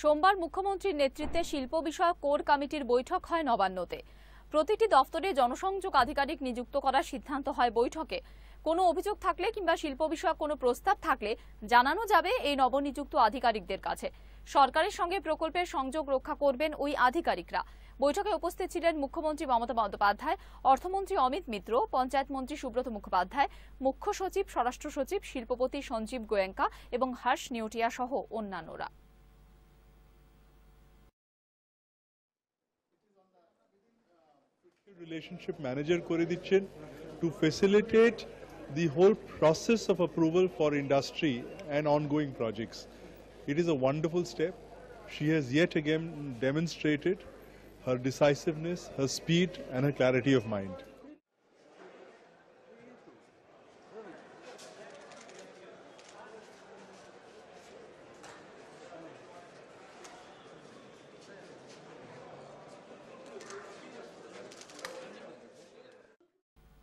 সোমবার মুখ্যমন্ত্রীর নেতৃত্বে শিল্প বিষয়ক কোর কমিটির বৈঠক হয় নবান্নতে। প্রতিটি দফতরে জনসংযোগ আধিকারিক নিযুক্ত করার সিদ্ধান্ত হয় বৈঠকে। কোনো অভিযোগ থাকলে কিংবা শিল্প বিষয়ক কোনো প্রস্তাব থাকলে জানানো যাবে এই নবনিযুক্ত আধিকারিকদের কাছে। সরকারের সঙ্গে প্রকল্পের সংযোগ রক্ষা করবেন ওই আধিকারিকরা। বৈঠকে উপস্থিত ছিলেন মুখ্যমন্ত্রী মমতা বন্দ্যোপাধ্যায়, অর্থমন্ত্রী অমিত মিত্র, পঞ্চায়েত মন্ত্রী সুব্রত মুখোপাধ্যায়, মুখ্য সচিব, স্বরাষ্ট্র সচিব, শিল্পপতি সঞ্জীব গোয়েঙ্কা এবং হর্ষ নিউটিয়া সহ অন্যান্যরা। Relationship manager করে দিচ্ছেন to facilitate the whole process of approval for industry and ongoing projects. It is a wonderful step. She has yet again demonstrated her decisiveness, her speed and her clarity of mind.